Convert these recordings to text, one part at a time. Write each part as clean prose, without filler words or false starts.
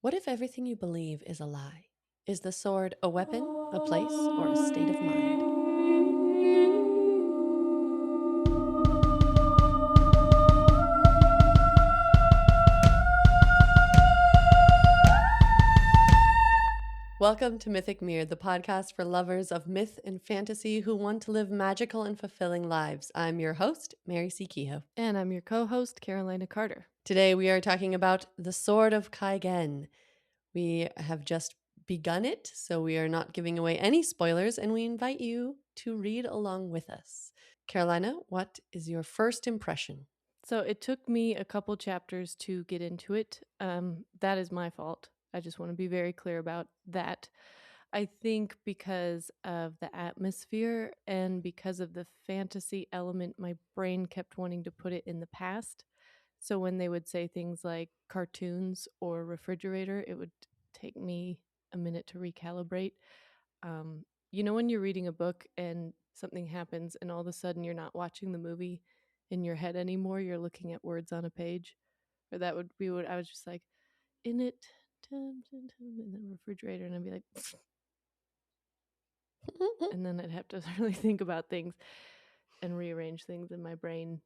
What if everything you believe is a lie? Is the sword a weapon, a place, or a state of mind? Welcome to Mythic Mirror, the podcast for lovers of myth and fantasy who want to live magical and fulfilling lives. I'm your host, Mary C. Kehoe. And I'm your co-host, Carolina Carter. Today we are talking about the Sword of Kaigen. We have just begun it, so we are not giving away any spoilers, and we invite you to read along with us. Carolina, what is your first impression? So it took me a couple chapters to get into it. That is my fault. I just want to be very clear about that. I think because of the atmosphere and because of the fantasy element, my brain kept wanting to put it in the past. So when they would say things like cartoons or refrigerator, it would take me a minute to recalibrate. When you're reading a book and something happens and all of a sudden you're not watching the movie in your head anymore, you're looking at words on a page. Or that would be what I was just like, in it, in the refrigerator, and I'd be like, and then I'd have to really think about things and rearrange things in my brain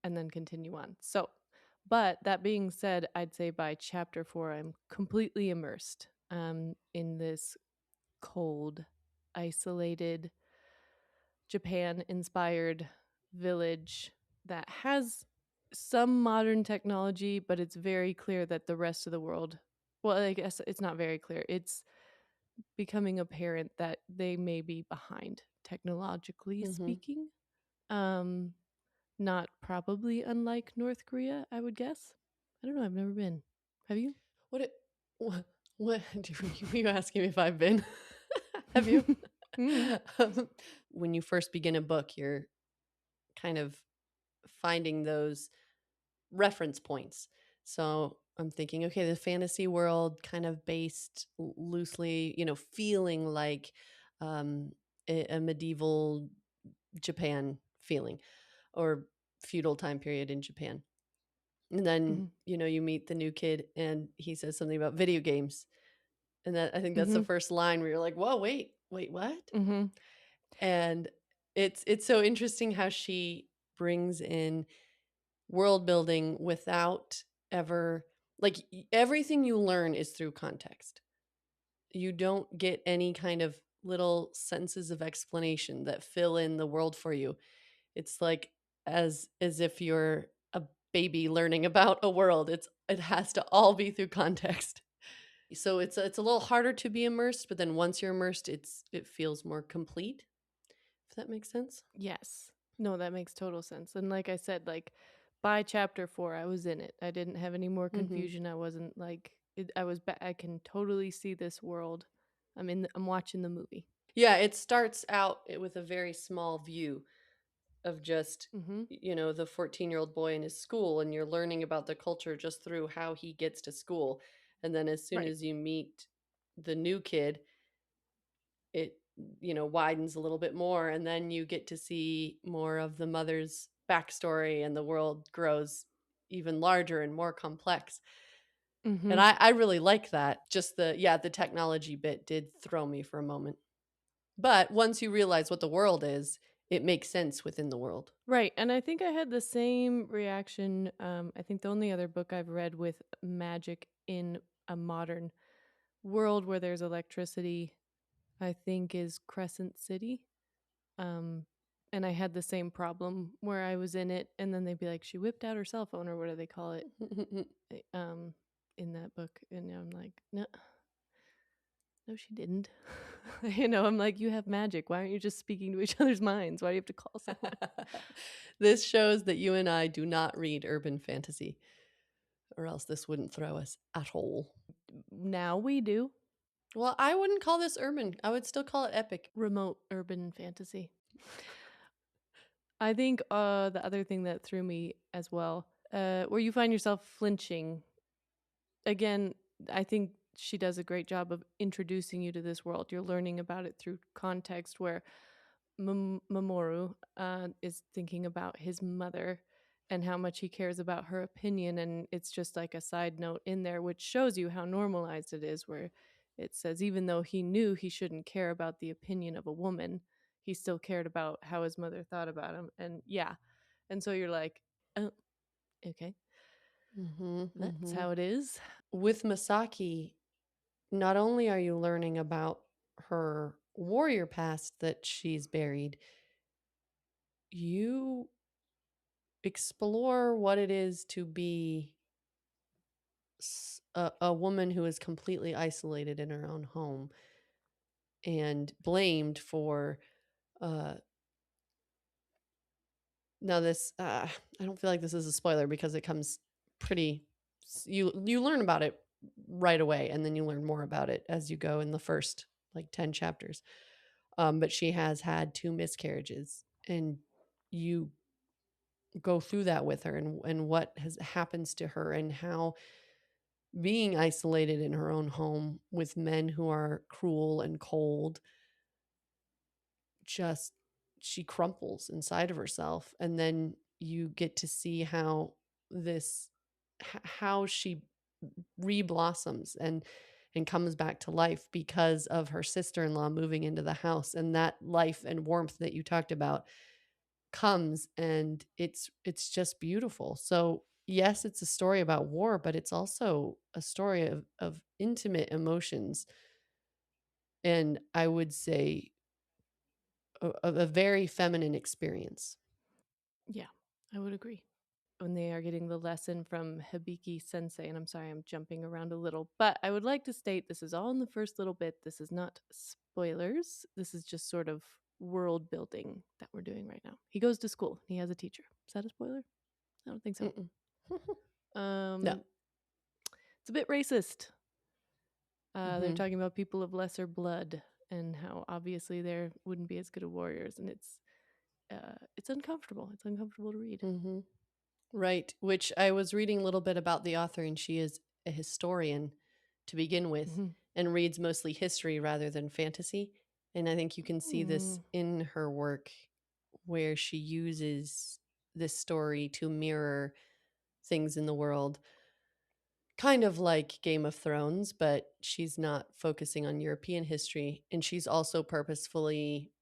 and then continue on. So, but that being said, I'd say by chapter 4, I'm completely immersed in this cold, isolated, Japan inspired village that has some modern technology, but it's very clear that the rest of the world, well, I guess it's not very clear. It's becoming apparent that they may be behind technologically Mm-hmm. speaking. Um, Not probably unlike North Korea, I would guess. I don't know. I've never been. Have you? What? What? Were you asking me if I've been? Have you? Mm. When you first begin a book, you're kind of finding those reference points. So I'm thinking, okay, the fantasy world kind of based loosely, feeling like um, a medieval Japan feeling or feudal time period in Japan. And then, Mm-hmm. you meet the new kid and he says something about video games. And that I think that's the Mm-hmm. first line where you're like, whoa, wait, what? Mm-hmm. And it's so interesting how she brings in world building without ever everything you learn is through context. You don't get any kind of little sentences of explanation that fill in the world for you. It's like as if you're a baby learning about a world. It has to all be through context. So it's a little harder to be immersed, but then once you're immersed, it feels more complete. If that makes sense. Yes. No, that makes total sense. And like I said, like by chapter 4, I was in it. I didn't have any more Mm-hmm. confusion. I wasn't like I was. I can totally see this world. I'm watching the movie. Yeah, it starts out with a very small view of just Mm-hmm. the 14-year-old boy in his school, and you're learning about the culture just through how he gets to school. And then as soon Right. as you meet the new kid, it widens a little bit more, and then you get to see more of the mother's backstory, and the world grows even larger and more complex. And Mm-hmm. I really like that. Just the technology bit did throw me for a moment, but once you realize what the world is, it makes sense within the world. Right. And I think I had the same reaction. I think the only other book I've read with magic in a modern world where there's electricity, I think, is Crescent City. Um, and I had the same problem where I was in it, and then they'd be like, "She whipped out her cell phone," or what do they call it? eh, Um, in that book, and I'm like, "No, no, she didn't." I'm like, "You have magic. Why aren't you just speaking to each other's minds? Why do you have to call someone?" This shows that you and I do not read urban fantasy, or else this wouldn't throw us at all. Now we do Well, I wouldn't call this urban. I would still call it epic. remote urban fantasy. I think the other thing that threw me as well, where you find yourself flinching again, I think she does a great job of introducing you to this world. You're learning about it through context where Mamoru is thinking about his mother and how much he cares about her opinion. And it's just like a side note in there, which shows you how normalized it is, where it says even though he knew he shouldn't care about the opinion of a woman, he still cared about how his mother thought about him. And yeah. And so you're like, oh, okay, Mhm, that's mhm. how it is. With Masaki, not only are you learning about her warrior past that she's buried, you explore what it is to be a woman who is completely isolated in her own home and blamed for uh now this I don't feel like this is a spoiler because it comes pretty you learn about it right away, and then you learn more about it as you go in the first like 10 chapters. But she has had two miscarriages, and you go through that with her, and what has happens to her, and how being isolated in her own home with men who are cruel and cold, just she crumples inside of herself. And then you get to see how this how she re-blossoms and comes back to life because of her sister-in-law moving into the house, and that life and warmth that you talked about comes, and it's just beautiful. So yes, it's a story about war, but it's also a story of intimate emotions, and I would say a very feminine experience. Yeah, I would agree. When they are getting the lesson from Hibiki Sensei, and I'm sorry I'm jumping around a little, but I would like to state this is all in the first little bit. This is not spoilers. This is just sort of world building that we're doing right now. He goes to school. He has a teacher. Is that a spoiler? I don't think so. Mm-mm. No. Um, it's a bit racist. They're Mm-hmm. talking about people of lesser blood and how obviously they wouldn't be as good at warriors, and it's uncomfortable. It's uncomfortable to read. Mm-hmm. Right, which I was reading a little bit about the author, and she is a historian to begin with, Mhm. and reads mostly history rather than fantasy. And I think you can see this Mm, in her work, where she uses this story to mirror things in the world, kind of like Game of Thrones, but she's not focusing on European history, and she's also purposefully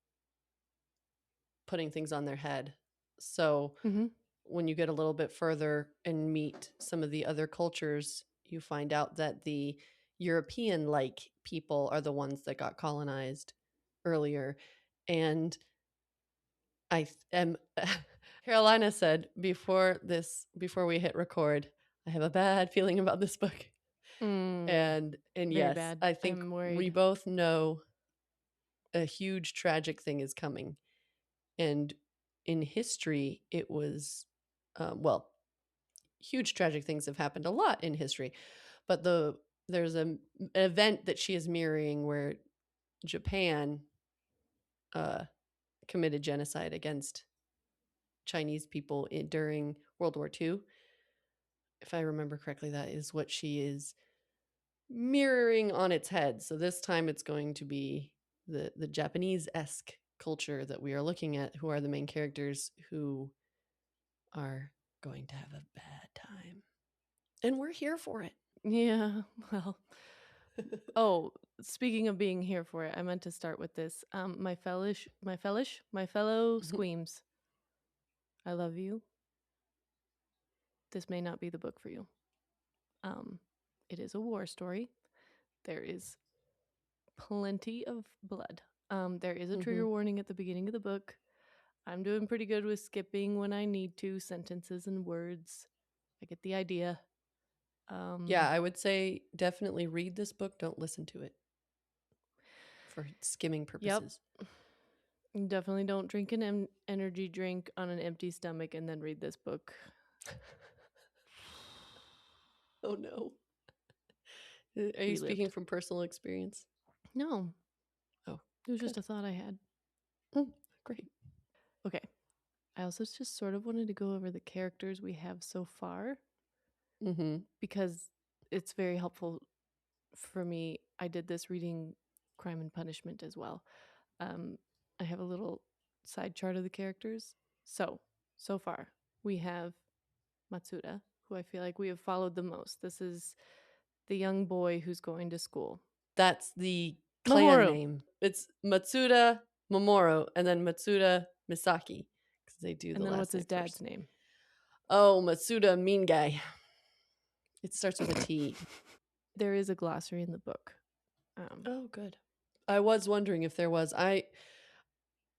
putting things on their head. So mhm. when you get a little bit further and meet some of the other cultures, you find out that the European like people are the ones that got colonized earlier. And am Carolina said before we hit record, I have a bad feeling about this book. Mm, And very yes, bad. I think I'm we worried. both know a huge tragic thing is coming. And in history, it was well, huge tragic things have happened a lot in history, but there's an event that she is mirroring where Japan uh, committed genocide against Chinese people during World War II. If I remember correctly, that is what she is mirroring on its head. So this time it's going to be the Japanese esque culture that we are looking at, who are the main characters who are going to have a bad time, and we're here for it. Yeah, well. Oh, speaking of being here for it, I meant to start with this. My fellow squeams. I love you. This may not be the book for you. Um, it is a war story. There is plenty of blood. There is a Mm-hmm. trigger warning at the beginning of the book. I'm doing pretty good with skipping when I need to sentences and words. I get the idea. Yeah, Um, I would say definitely read this book. Don't listen to it for skimming yep. purposes. Definitely don't drink an energy drink on an empty stomach and then read this book. Oh no. Are you We speaking lived. from personal experience? No, Oh, it was just good. a thought I had. Mm, great. Okay. I also just sort of wanted to go over the characters we have so far Mm-hmm. because it's very helpful for me. I did this reading Crime and Punishment as well. Um, I have a little side chart of the characters. So far, we have Matsuda, who I feel like we have followed the most. This is the young boy who's going to school. That's the clan Mamoru. name. It's Matsuda Momoro and then Matsuda Misaki because they do And the then what's last his name dad's first. name? Oh, Matsuda Mean Guy. It starts with a T. There is a glossary in the book. Oh, good. I was wondering if there was. And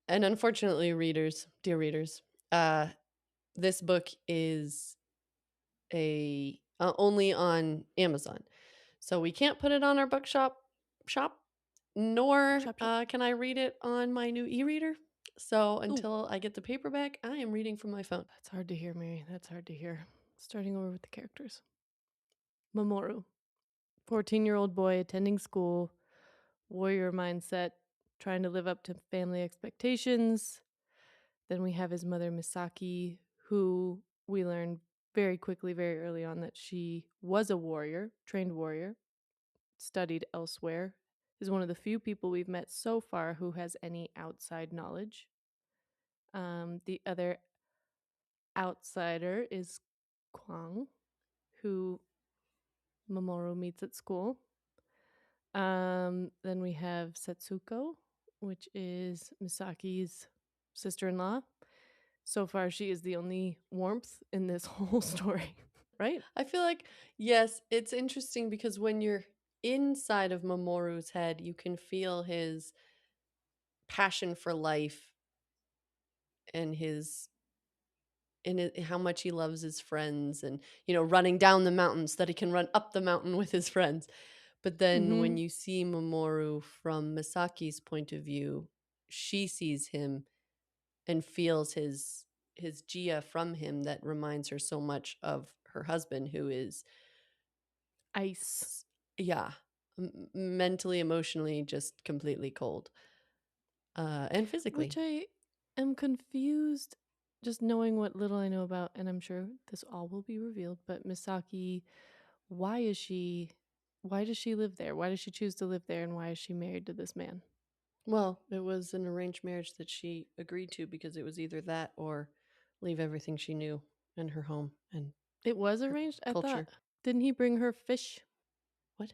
unfortunately, readers, dear readers, this book is only on Amazon, so we can't put it on our bookshop shop, nor Chop chop. can I read it on my new e-reader. So Ooh, until I get the paperback, I am reading from my phone. that's hard to hear, Mary. That's hard to hear. Starting over with the characters. Mamoru, 14-year-old boy attending school, warrior mindset, trying to live up to family expectations. Then we have his mother, Misaki, who we learn very quickly, very early on, that she was a warrior, trained warrior, studied elsewhere, is one of the few people we've met so far who has any outside knowledge. The other outsider is Kwang, who Mamoru meets at school. Then we have Setsuko, which is Misaki's sister-in-law. So far, she is the only warmth in this whole story, right? I feel like, yes, it's interesting because when you're inside of Mamoru's head, you can feel his passion for life and how much he loves his friends and running down the mountain so that he can run up the mountain with his friends. But then when Mm-hmm. you see Mamoru from Misaki's point of view, she sees him and feels his Gia from him that reminds her so much of her husband, who is Ice. yeah, mentally, emotionally just completely cold, and physically. Which I am confused just knowing what little I know about, and I'm sure this all will be revealed, but Misaki, why is she why does she live there? Why does she choose to live there, and why is she married to this man? Well, it was an arranged marriage that she agreed to because it was either that or leave everything she knew and her home and It was her arranged? I thought, culture. didn't he bring her fish? What?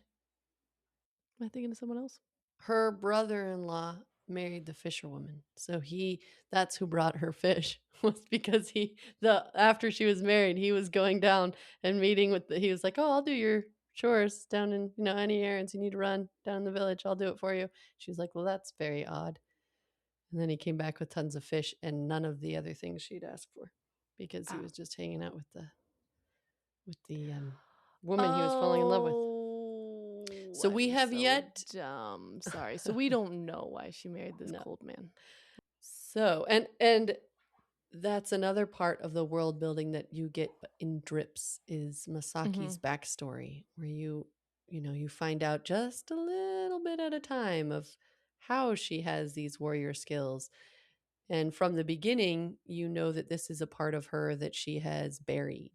Am I thinking of someone else? Her brother-in-law married the fisherwoman. So that's who brought her fish was because after she was married, he was going down and meeting he was like, "Oh, I'll do your chores down in, any errands you need to run down in the village. I'll do it for you." She was like, "Well, that's very odd." And then he came back with tons of fish and none of the other things she'd asked for because he Ah. was just hanging out with the woman he was falling in love with. Oh, So we I'm have so yet dumb. Sorry. So we don't know why she married this no. cold man. So, and that's another part of the world building that you get in drips is Mm-hmm. Masaki's backstory, where you find out just a little bit at a time of how she has these warrior skills. And from the beginning, you know that this is a part of her that she has buried,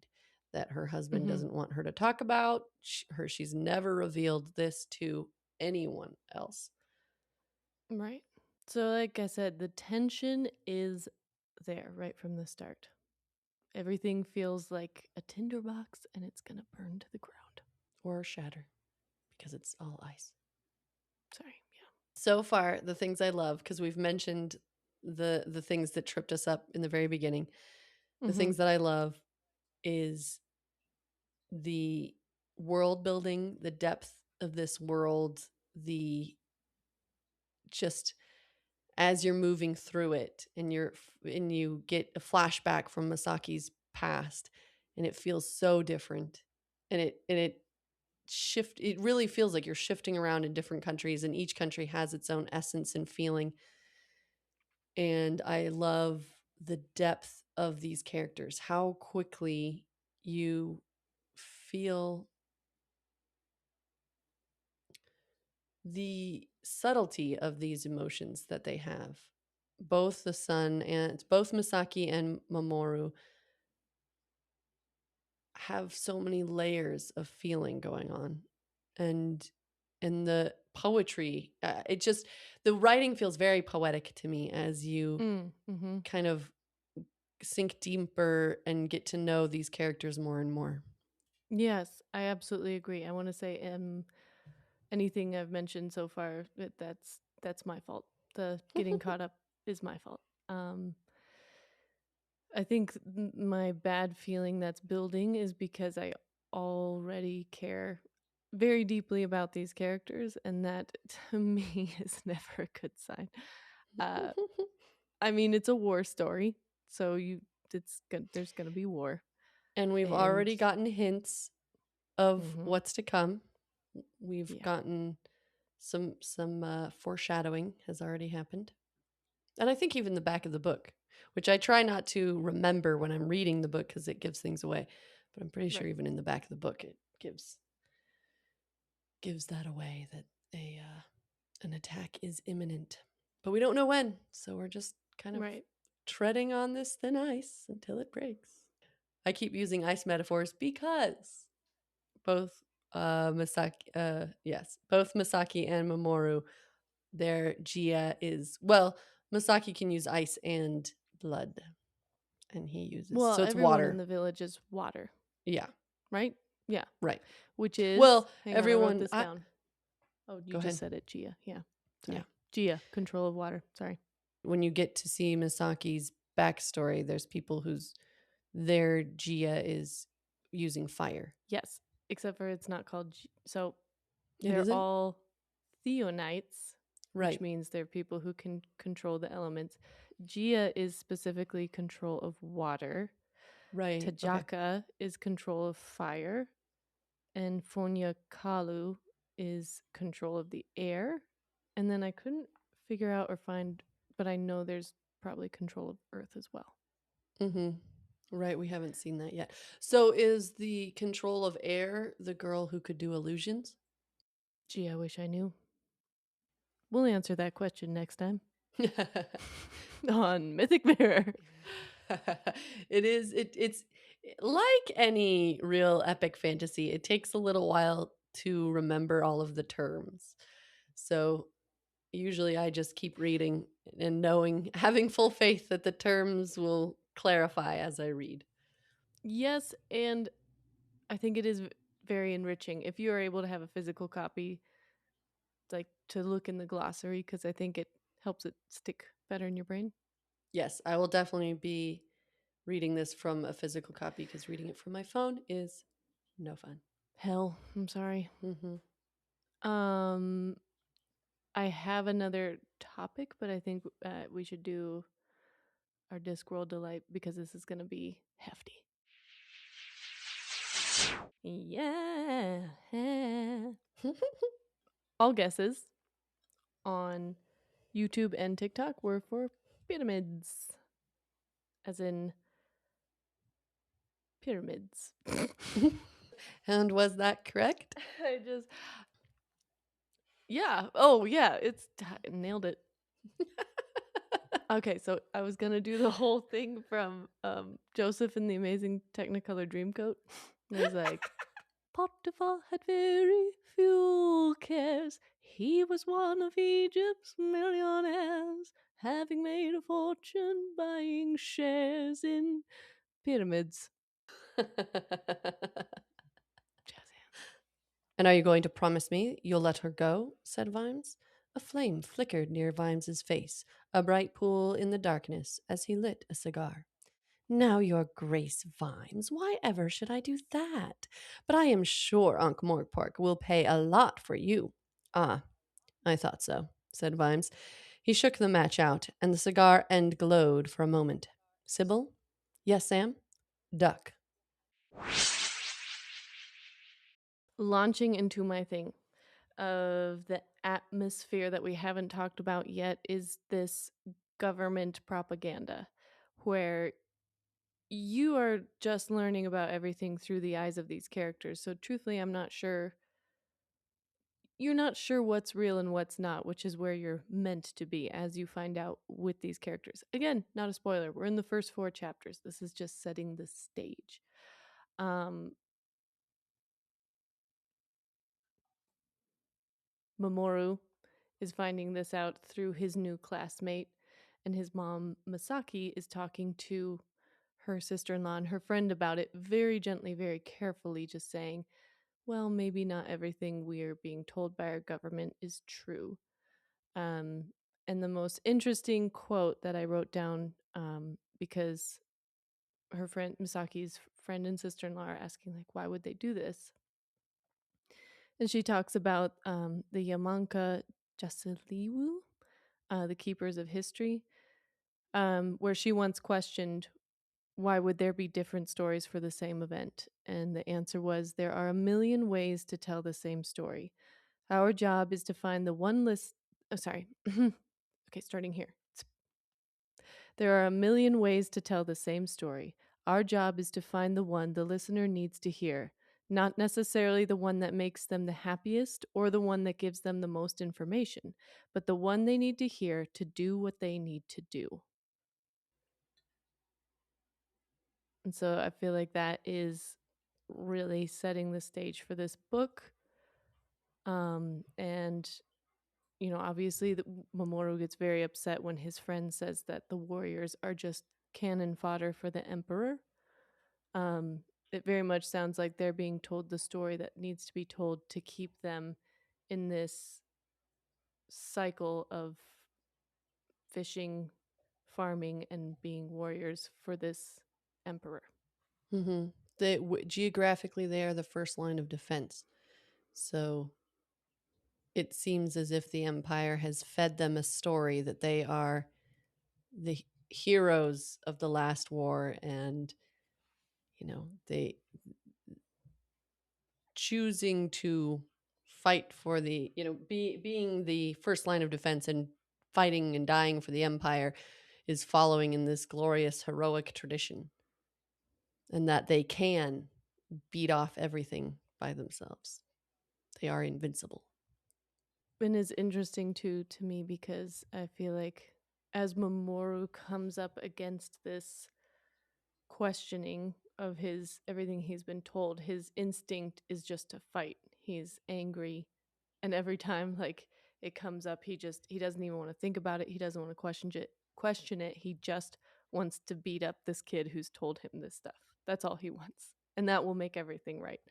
that her husband Mm-hmm. doesn't want her to talk about. She's never revealed this to anyone else. Right. So, like I said, the tension is there right from the start. Everything feels like a tinderbox and it's going to burn to the ground. Or shatter because it's all ice. Sorry. Yeah. So far, the things I love, because we've mentioned the things that tripped us up in the very beginning. The Mm-hmm. things that I love is the world building, the depth of this world, the just as you're moving through it and you get a flashback from Masaki's past and it feels so different and it really feels like you're shifting around in different countries and each country has its own essence and feeling. And I love the depth of these characters, how quickly you feel the subtlety of these emotions that they have. Both the son and both Misaki and Mamoru have so many layers of feeling going on. And the poetry, the writing feels very poetic to me as you Mm-hmm. kind of sink deeper and get to know these characters more and more. Yes, I absolutely agree. I want to say anything I've mentioned so far, that's my fault. The getting caught up is my fault. Um, I think my bad feeling that's building is because I already care very deeply about these characters, and that to me is never a good sign. Uh, I mean, it's a war story, so there's gonna be war, And we've and already gotten hints of mhm, what's to come. We've yeah, gotten some foreshadowing has already happened. And I think even the back of the book, which I try not to remember when I'm reading the book because it gives things away. But I'm pretty sure right, even in the back of the book it gives that away that a an attack is imminent. But we don't know when, so we're just kind of right. treading on this thin ice until it breaks. I keep using ice metaphors because both both Masaki and Mamoru, their Jia is, well, Masaki can use ice and blood, and he uses, Well, so it's everyone in water. the village is water, Yeah, right? Yeah, right. which is Well, hang on, I wrote everyone, this down. Oh, you go just ahead. said it, Gia. Yeah, Yeah, sorry, Gia, control of water. Sorry. when you get to see Masaki's backstory, there's people whose their Jia is using fire. Yes, except for it's not called. So It they're isn't? all Theonites, which Right, means they're people who can control the elements. Gia is specifically control of water. right. Okay. Tajaka is control of fire. And Fonya Kalu is control of the air. And then I couldn't figure out or find, but I know there's probably control of earth as well. Mm-hmm. Right, we haven't seen that yet. So is the control of air the girl who could do illusions? Gee, I wish I knew. We'll answer that question next time on Mythic Mirror. It's like any real epic fantasy. It takes a little while to remember all of the terms. So usually I just keep reading and knowing, having full faith that the terms will clarify as I read. Yes, and I think it is very enriching if you are able to have a physical copy, like to look in the glossary, because I think it helps it stick better in your brain. Yes, I will definitely be reading this from a physical copy because reading it from my phone is no fun. Hell, I'm sorry. Mm-hmm. Um, I have another topic, but I think we should do our Discworld delight because this is going to be hefty. Yeah. All guesses on YouTube and TikTok were for pyramids, as in pyramids. And was that correct? I just, yeah. Oh, yeah. Nailed it. Okay, so I was gonna do the whole thing from Joseph and the Amazing Technicolor Dreamcoat. There's like, Potiphar had very few cares. He was one of Egypt's millionaires, having made a fortune buying shares in pyramids. Jazz hands. And are you going to promise me you'll let her go? Said Vimes. A flame flickered near Vimes's face, a bright pool in the darkness as he lit a cigar. Now, your grace, Vimes, why ever should I do that? But I am sure Unc Morpork will pay a lot for you. Ah, I thought so, said Vimes. He shook the match out, and the cigar end glowed for a moment. Sybil? Yes, Sam? Duck. Launching into my thing of the atmosphere that we haven't talked about yet is this government propaganda where you are just learning about everything through the eyes of these characters. So truthfully, I'm not sure you're not sure what's real and what's not, which is where you're meant to be as you find out with these characters. Again, not a spoiler. We're in the first 4 chapters. This is just setting the stage. Um Mamoru is finding this out through his new classmate, and his mom Masaki is talking to her sister-in-law and her friend about it very gently, very carefully, just saying, well, maybe not everything we're being told by our government is true. Um, and the most interesting quote that I wrote down, because her friend Misaki's friend and sister-in-law are asking, like, why would they do this? And she talks about the Yamanka Jasiliwu, the keepers of history, where she once questioned, why would there be different stories for the same event? And the answer was, there are a million ways to tell the same story. Our job is to find the one list. Oh, sorry. Okay, starting here. There are a million ways to tell the same story. Our job is to find the one the listener needs to hear, not necessarily the one that makes them the happiest or the one that gives them the most information, but the one they need to hear to do what they need to do. And so I feel like that is really setting the stage for this book. And obviously, Mamoru gets very upset when his friend says that the warriors are just cannon fodder for the emperor. Um, it very much sounds like they're being told the story that needs to be told to keep them in this cycle of fishing, farming, and being warriors for this emperor. Hmm. Geographically, they are the first line of defense. So it seems as if the Empire has fed them a story that they are the heroes of the last war, and they choosing to fight for the being the first line of defense and fighting and dying for the Empire is following in this glorious heroic tradition, and that they can beat off everything by themselves. They are invincible. And is interesting too to me because I feel like as Mamoru comes up against this questioning of his everything he's been told, his instinct is just to fight. He's angry, and every time like it comes up, he doesn't even want to think about it. He doesn't want to question it. He just wants to beat up this kid who's told him this stuff. That's all he wants. And that will make everything right.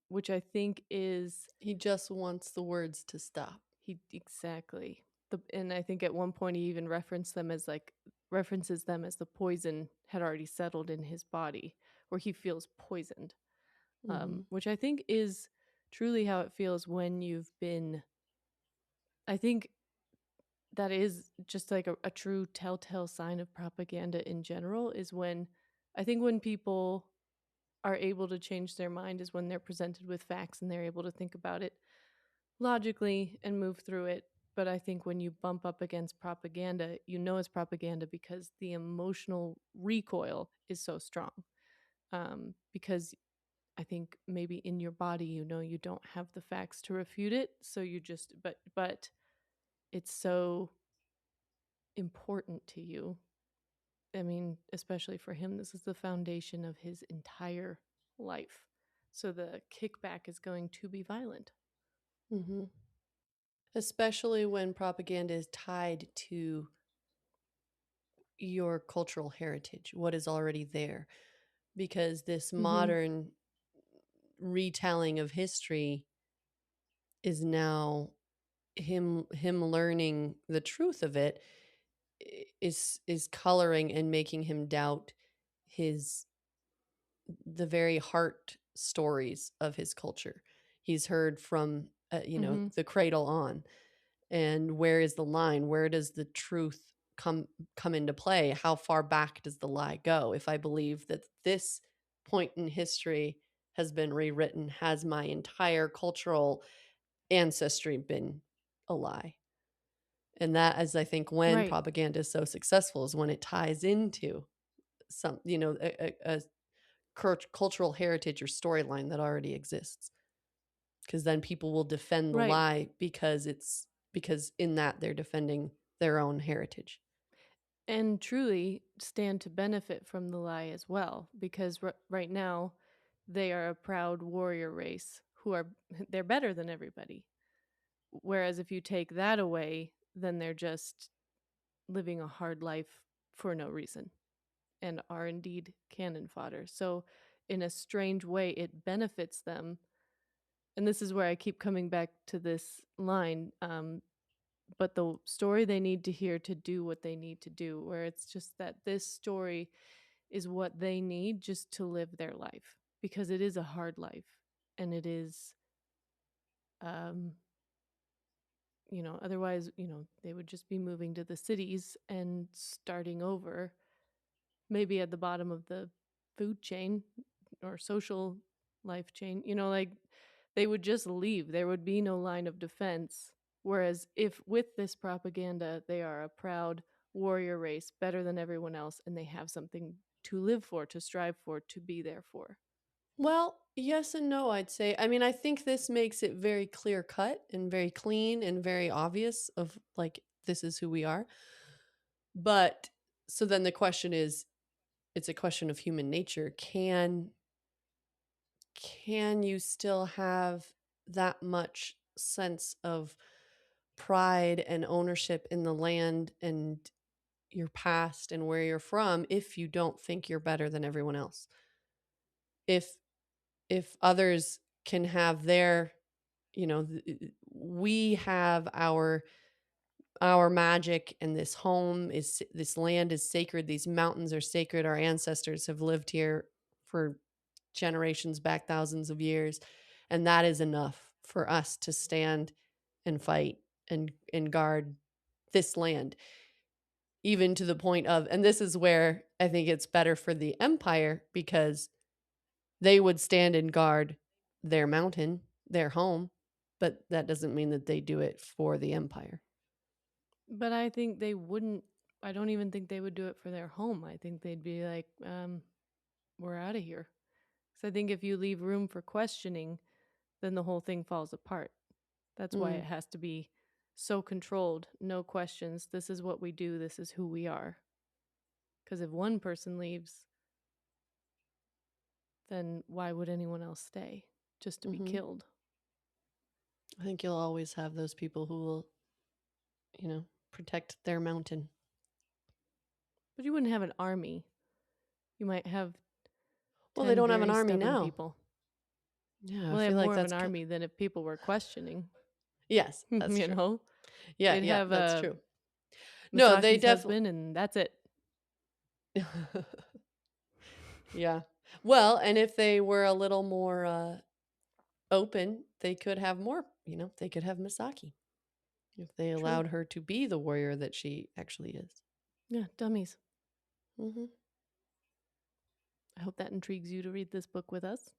Which I think is He just wants the words to stop. he exactly. And I think at one point he even references them as the poison had already settled in his body, where he feels poisoned. Hmm. Which I think is truly how it feels when you've been. I think that is just like a true telltale sign of propaganda in general. Is when I think when people are able to change their mind is when they're presented with facts and they're able to think about it logically and move through it. But I think when you bump up against propaganda, you know it's propaganda because the emotional recoil is so strong. Because I think maybe in your body, you don't have the facts to refute it, so you just but it's so important to you. I mean, especially for him, this is the foundation of his entire life. So the kickback is going to be violent. Hmm. Especially when propaganda is tied to your cultural heritage, what is already there. Because this Mm-hmm. modern retelling of history is now him learning the truth of it, is coloring and making him doubt his the very heart stories of his culture. He's heard from Mm-hmm. the cradle on. And where is the line? Where does the truth come into play? How far back does the lie go? If I believe that this point in history has been rewritten, has my entire cultural ancestry been a lie? And that is, I think, when Right. propaganda is so successful, is when it ties into some, a cultural heritage or storyline that already exists. Because then people will defend the Right. lie because in that they're defending their own heritage. And truly stand to benefit from the lie as well, because right now they are a proud warrior race who are they're better than everybody. Whereas if you take that away, then they're just living a hard life for no reason. and are indeed cannon fodder. So, in a strange way, it benefits them. And this is where I keep coming back to this line. But the story they need to hear to do what they need to do, where it's just that this story is what they need just to live their life, because it is a hard life, and it is, um, otherwise, they would just be moving to the cities and starting over, maybe at the bottom of the food chain or social life chain, like they would just leave. There would be no line of defense. Whereas if with this propaganda, they are a proud warrior race, better than everyone else, and they have something to live for, to strive for, to be there for. Well, yes and no, I'd say. I mean, I think this makes it very clear cut and very clean and very obvious of like, this is who we are. But so then the question is, it's a question of human nature. Can you still have that much sense of pride and ownership in the land and your past and where you're from if you don't think you're better than everyone else? If others can have their, we have our magic, and this land is sacred, these mountains are sacred, our ancestors have lived here for generations back, thousands of years, and that is enough for us to stand and fight and guard this land, even to the point of, and this is where I think it's better for the empire, because they would stand and guard their mountain, their home, but that doesn't mean that they do it for the empire. But I think they wouldn't. I don't even think they would do it for their home. I think they'd be like, we're out of here. So I think if you leave room for questioning, then the whole thing falls apart. That's why Mm, it has to be so controlled, no questions. This is what we do, this is who we are. Because if one person leaves, then why would anyone else stay? Just to be hmm killed. I think you'll always have those people who will, protect their mountain. But you wouldn't have an army. You might have Well, they 10 don't have an very army stubborn now. people. Yeah, I Well, they have feel like more of that's an army than if people were questioning. yes, that's you true. know, Yeah, they'd yeah, have that's true. No, they Masaki's definitely. husband, and that's it. Yeah. Well, and if they were a little more open, they could have more, they could have Misaki if they True. allowed her to be the warrior that she actually is. Yeah, dummies. Hmm. I hope that intrigues you to read this book with us.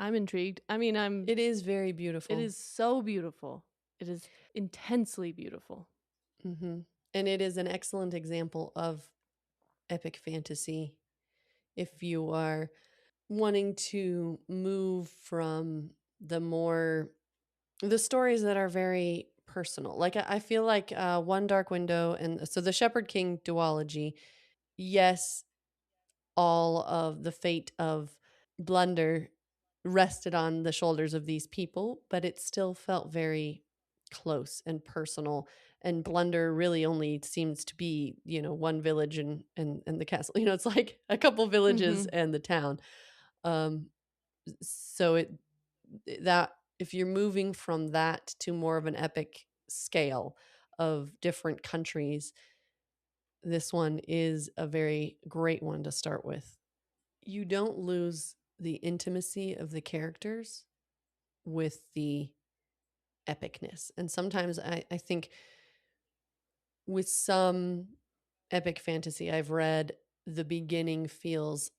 I'm intrigued. I mean, It is very it beautiful. is so beautiful. It is intensely beautiful. Hmm. And it is an excellent example of epic fantasy. If you are wanting to move from the stories that are very personal, like I feel like One Dark Window, and so the Shepherd King duology, yes, all of the fate of Blunder rested on the shoulders of these people, but it still felt very close and personal. And Blunder really only seems to be, one village and the castle. It's like a couple villages Mm-hmm. and the town. Um, so that if you're moving from that to more of an epic scale of different countries, this one is a very great one to start with. You don't lose the intimacy of the characters with the epicness. And sometimes I think with some epic fantasy I've read, the beginning feels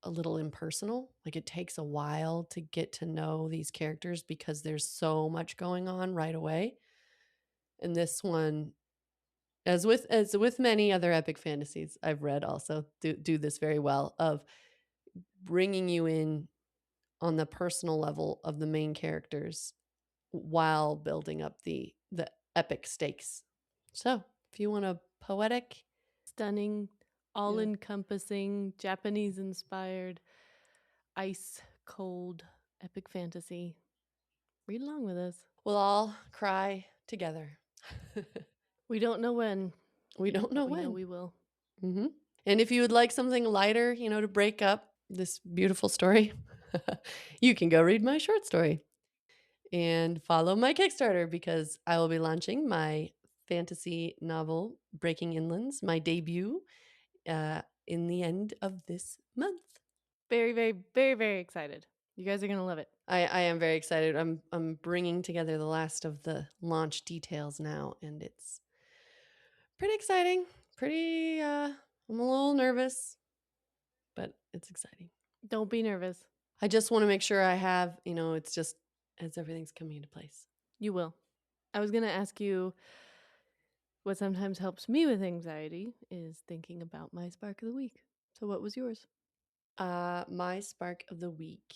a little impersonal. Like it takes a while to get to know these characters because there's so much going on right away. And this one, as with many other epic fantasies I've read, also do this very well of bringing you in on the personal level of the main characters while building up the epic stakes. So, if you want a poetic, Stunning, all yeah, encompassing, Japanese inspired, ice cold, epic fantasy, read along with us. we'll all cry together. We don't know when, We don't know but we know when. we will. Hmm. And if you would like something lighter, to break up this beautiful story, you can go read my short story and follow my Kickstarter because I will be launching my fantasy novel, Breaking Inlands, my debut, in the end of this month. Very, very, very, very excited. You guys are going to love it. I am very excited. I'm bringing together the last of the launch details now, and it's pretty exciting. I'm a little nervous, but it's exciting. Don't be nervous. I just want to make sure I have, it's just as everything's coming into place. You will. I was going to ask you what sometimes helps me with anxiety is thinking about my spark of the week. So, what was yours? My spark of the week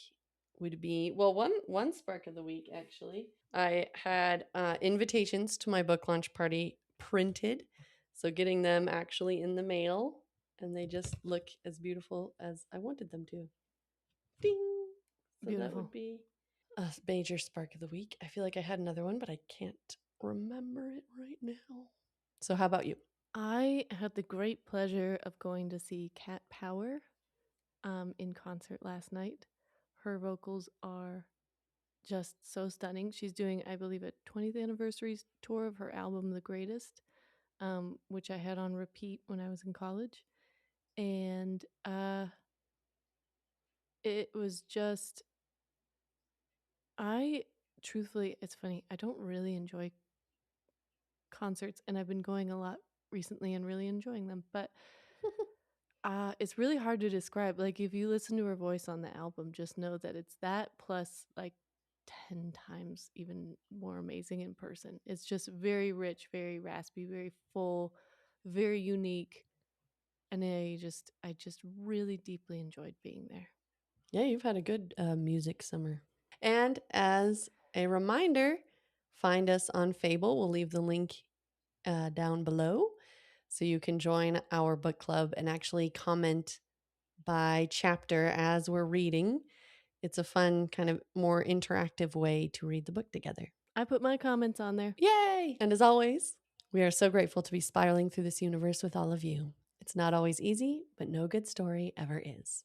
would be, well, one spark of the week actually. I had invitations to my book launch party printed, so getting them actually in the mail, and they just look as beautiful as I wanted them to. Ding. So that Beautiful. would be a major spark of the week. I feel like I had another one, but I can't remember it right now. So how about you? I had the great pleasure of going to see Cat Power in concert last night. Her vocals are just so stunning. She's doing, I believe, a 20th anniversary tour of her album, The Greatest, which I had on repeat when I was in college. And it was just, I truthfully, it's funny, I don't really enjoy concerts, and I've been going a lot recently and really enjoying them. But it's really hard to describe. Like, if you listen to her voice on the album, just know that it's that plus like 10 times even more amazing in person. It's just very rich, very raspy, very full, very unique. And I just really deeply enjoyed being there. Yeah, you've had a good music summer. And as a reminder, find us on Fable. We'll leave the link down below so you can join our book club and actually comment by chapter as we're reading. It's a fun, kind of more interactive way to read the book together. I put my comments on there. Yay! And as always, we are so grateful to be spiraling through this universe with all of you. It's not always easy, but no good story ever is.